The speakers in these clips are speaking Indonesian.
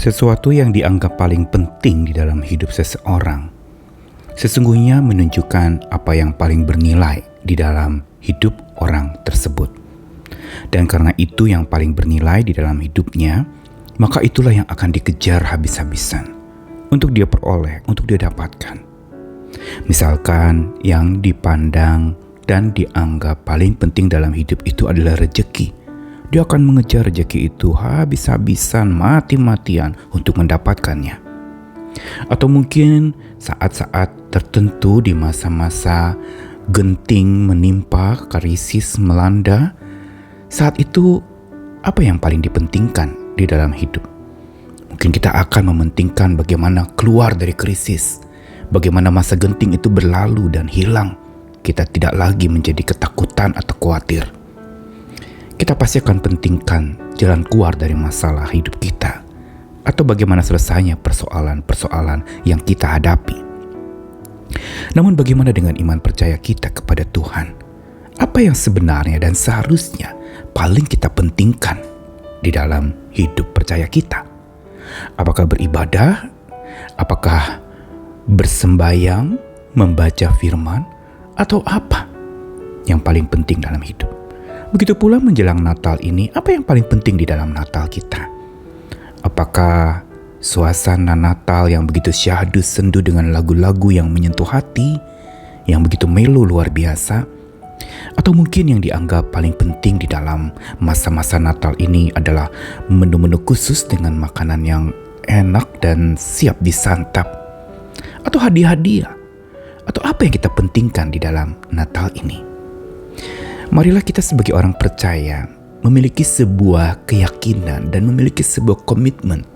Sesuatu yang dianggap paling penting di dalam hidup seseorang sesungguhnya menunjukkan apa yang paling bernilai di dalam hidup orang tersebut. Dan karena itu yang paling bernilai di dalam hidupnya, maka itulah yang akan dikejar habis-habisan untuk dia peroleh, untuk dia dapatkan. Misalkan yang dipandang dan dianggap paling penting dalam hidup itu adalah rezeki. Dia akan mengejar rezeki itu habis-habisan, mati-matian untuk mendapatkannya. Atau mungkin saat-saat tertentu di masa-masa genting menimpa, krisis melanda, saat itu apa yang paling dipentingkan di dalam hidup? Mungkin kita akan mementingkan bagaimana keluar dari krisis, bagaimana masa genting itu berlalu dan hilang. Kita tidak lagi menjadi ketakutan atau khawatir. Kita pasti akan pentingkan jalan keluar dari masalah hidup kita, atau bagaimana selesainya persoalan-persoalan yang kita hadapi. Namun bagaimana dengan iman percaya kita kepada Tuhan? Apa yang sebenarnya dan seharusnya paling kita pentingkan di dalam hidup percaya kita? Apakah beribadah? Apakah bersembayang, membaca firman? Atau apa yang paling penting dalam hidup? Begitu pula menjelang Natal ini, apa yang paling penting di dalam Natal kita? Apakah suasana Natal yang begitu syahdu sendu dengan lagu-lagu yang menyentuh hati, yang begitu melo luar biasa? Atau mungkin yang dianggap paling penting di dalam masa-masa Natal ini adalah menu-menu khusus dengan makanan yang enak dan siap disantap? Atau hadiah-hadiah? Atau apa yang kita pentingkan di dalam Natal ini? Marilah kita sebagai orang percaya memiliki sebuah keyakinan dan memiliki sebuah komitmen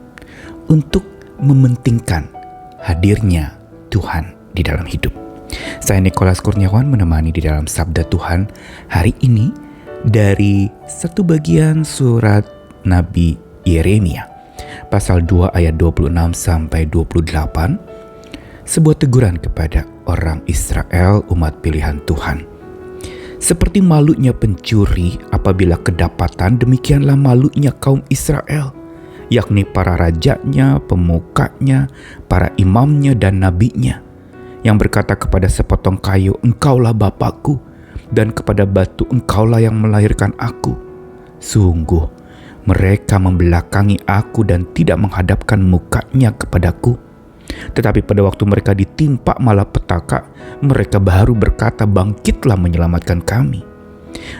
untuk mementingkan hadirnya Tuhan di dalam hidup. Saya Nikolas Kurniawan menemani di dalam Sabda Tuhan hari ini dari satu bagian surat Nabi Yeremia, pasal 2 ayat 26 sampai 28, sebuah teguran kepada orang Israel, umat pilihan Tuhan. Seperti malunya pencuri apabila kedapatan, demikianlah malunya kaum Israel, yakni para rajanya, pemukanya, para imamnya dan nabinya, yang berkata kepada sepotong kayu, engkaulah Bapakku, dan kepada batu, engkaulah yang melahirkan aku. Sungguh, mereka membelakangi aku dan tidak menghadapkan mukanya kepadaku. Tetapi pada waktu mereka ditimpa malapetaka, mereka baru berkata, bangkitlah menyelamatkan kami.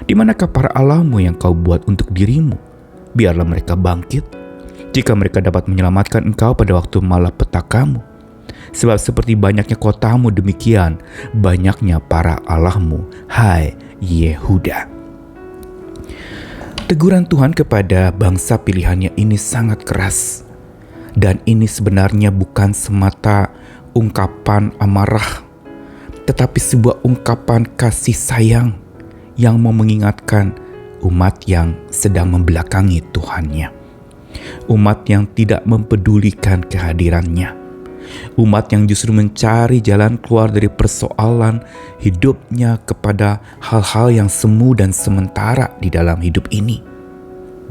Di manakah para allahmu yang kau buat untuk dirimu? Biarlah mereka bangkit, jika mereka dapat menyelamatkan engkau pada waktu malapetakamu. Sebab seperti banyaknya kotamu, demikian banyaknya para allahmu, hai Yehuda. Teguran Tuhan kepada bangsa pilihannya ini sangat keras. Dan ini sebenarnya bukan semata ungkapan amarah, tetapi sebuah ungkapan kasih sayang yang mau mengingatkan umat yang sedang membelakangi Tuhannya. Umat yang tidak mempedulikan kehadirannya. Umat yang justru mencari jalan keluar dari persoalan hidupnya kepada hal-hal yang semu dan sementara di dalam hidup ini.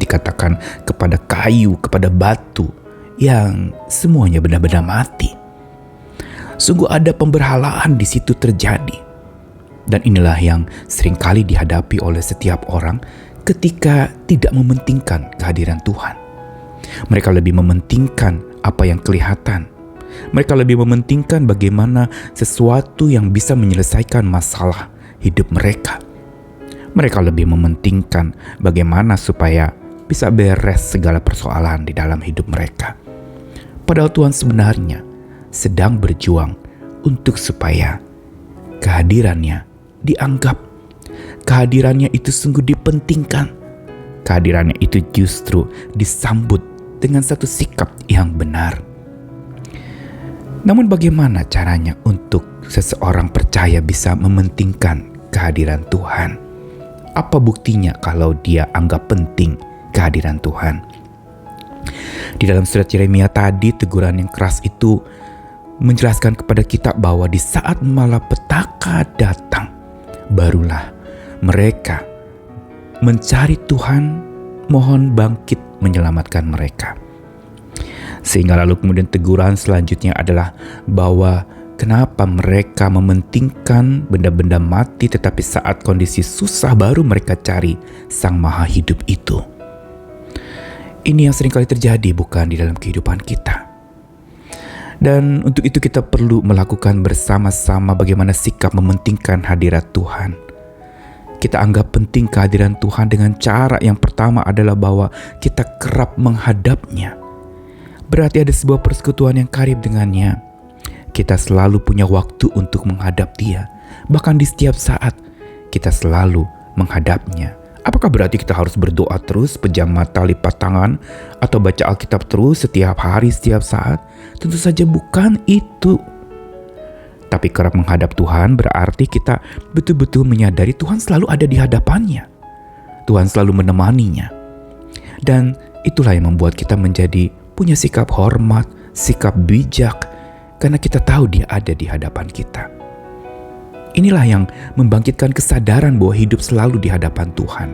Dikatakan kepada kayu, kepada batu, yang semuanya benar-benar mati. Sungguh ada pemberhalaan di situ terjadi. Dan inilah yang seringkali dihadapi oleh setiap orang ketika tidak mementingkan kehadiran Tuhan. Mereka lebih mementingkan apa yang kelihatan. Mereka lebih mementingkan bagaimana sesuatu yang bisa menyelesaikan masalah hidup mereka. Mereka lebih mementingkan bagaimana supaya bisa beres segala persoalan di dalam hidup mereka. Padahal Tuhan sebenarnya sedang berjuang untuk supaya kehadirannya dianggap, kehadirannya itu sungguh dipentingkan, kehadirannya itu justru disambut dengan satu sikap yang benar. Namun bagaimana caranya untuk seseorang percaya bisa mementingkan kehadiran Tuhan? Apa buktinya kalau dia anggap penting kehadiran Tuhan? Di dalam surat Yeremia tadi, teguran yang keras itu menjelaskan kepada kita bahwa di saat malapetaka datang, barulah mereka mencari Tuhan, mohon bangkit menyelamatkan mereka. Sehingga lalu kemudian teguran selanjutnya adalah bahwa kenapa mereka mementingkan benda-benda mati, tetapi saat kondisi susah baru mereka cari Sang Maha Hidup itu. Ini yang seringkali terjadi bukan di dalam kehidupan kita. Dan untuk itu kita perlu melakukan bersama-sama bagaimana sikap mementingkan hadirat Tuhan. Kita anggap penting kehadiran Tuhan dengan cara yang pertama adalah bahwa kita kerap menghadapnya. Berarti ada sebuah persekutuan yang karib dengannya. Kita selalu punya waktu untuk menghadap Dia. Bahkan di setiap saat kita selalu menghadapnya. Apakah berarti kita harus berdoa terus, pejam mata, lipat tangan, atau baca Alkitab terus setiap hari, setiap saat? Tentu saja bukan itu. Tapi kerap menghadap Tuhan berarti kita betul-betul menyadari Tuhan selalu ada di hadapannya. Tuhan selalu menemaninya. Dan itulah yang membuat kita menjadi punya sikap hormat, sikap bijak, karena kita tahu Dia ada di hadapan kita. Inilah yang membangkitkan kesadaran bahwa hidup selalu di hadapan Tuhan.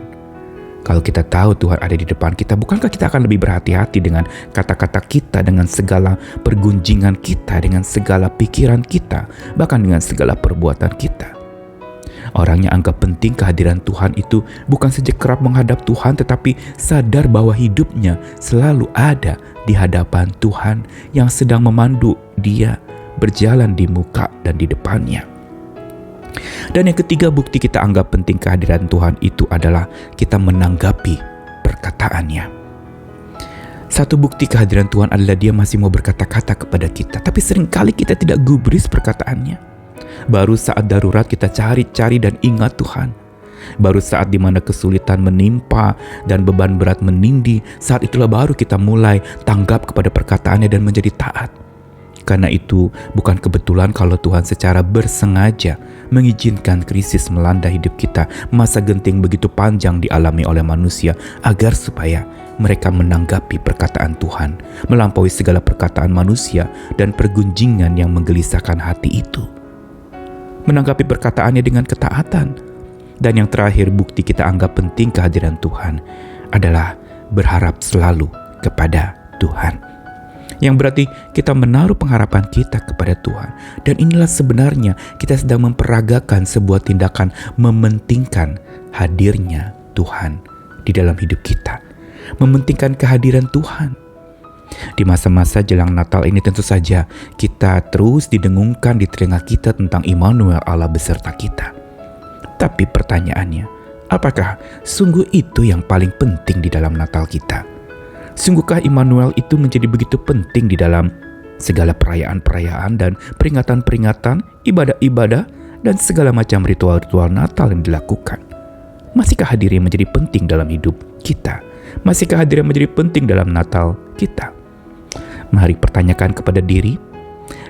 Kalau kita tahu Tuhan ada di depan kita, bukankah kita akan lebih berhati-hati dengan kata-kata kita, dengan segala pergunjingan kita, dengan segala pikiran kita, bahkan dengan segala perbuatan kita. Orang yang anggap penting kehadiran Tuhan itu bukan saja kerap menghadap Tuhan, tetapi sadar bahwa hidupnya selalu ada di hadapan Tuhan yang sedang memandu dia berjalan di muka dan di depannya. Dan yang ketiga, bukti kita anggap penting kehadiran Tuhan itu adalah kita menanggapi perkataannya. Satu bukti kehadiran Tuhan adalah Dia masih mau berkata-kata kepada kita, tapi seringkali kita tidak gubris perkataannya. Baru saat darurat kita cari-cari dan ingat Tuhan. Baru saat dimana kesulitan menimpa dan beban berat menindih, saat itulah baru kita mulai tanggap kepada perkataannya dan menjadi taat. Karena itu bukan kebetulan kalau Tuhan secara bersengaja mengizinkan krisis melanda hidup kita, masa genting begitu panjang dialami oleh manusia, agar supaya mereka menanggapi perkataan Tuhan, melampaui segala perkataan manusia dan pergunjingan yang menggelisahkan hati itu. Menanggapi perkataannya dengan ketaatan. Dan yang terakhir, bukti kita anggap penting kehadiran Tuhan adalah berharap selalu kepada Tuhan. Yang berarti kita menaruh pengharapan kita kepada Tuhan. Dan inilah sebenarnya kita sedang memperagakan sebuah tindakan mementingkan hadirnya Tuhan di dalam hidup kita. Mementingkan kehadiran Tuhan. Di masa-masa jelang Natal ini tentu saja kita terus didengungkan di telinga kita tentang Immanuel, Allah beserta kita. Tapi pertanyaannya, apakah sungguh itu yang paling penting di dalam Natal kita? Sungguhkah Immanuel itu menjadi begitu penting di dalam segala perayaan-perayaan dan peringatan-peringatan, ibadah-ibadah, dan segala macam ritual-ritual Natal yang dilakukan? Masihkah hadirnya menjadi penting dalam hidup kita? Masihkah hadirnya menjadi penting dalam Natal kita? Mari pertanyakan kepada diri,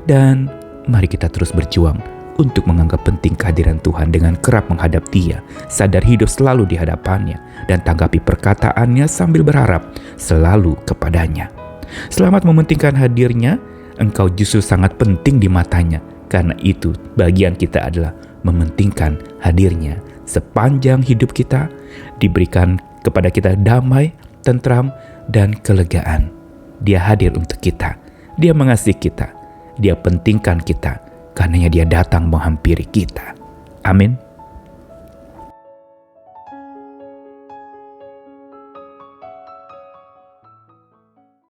dan mari kita terus berjuang untuk menganggap penting kehadiran Tuhan dengan kerap menghadap Dia, sadar hidup selalu di hadapannya, dan tanggapi perkataannya sambil berharap selalu kepadanya. Selamat mementingkan hadirnya, engkau justru sangat penting di matanya. Karena itu bagian kita adalah mementingkan hadirnya sepanjang hidup kita, diberikan kepada kita damai, tentram, dan kelegaan. Dia hadir untuk kita, Dia mengasihi kita, Dia pentingkan kita, karenanya Dia datang menghampiri kita. Amin.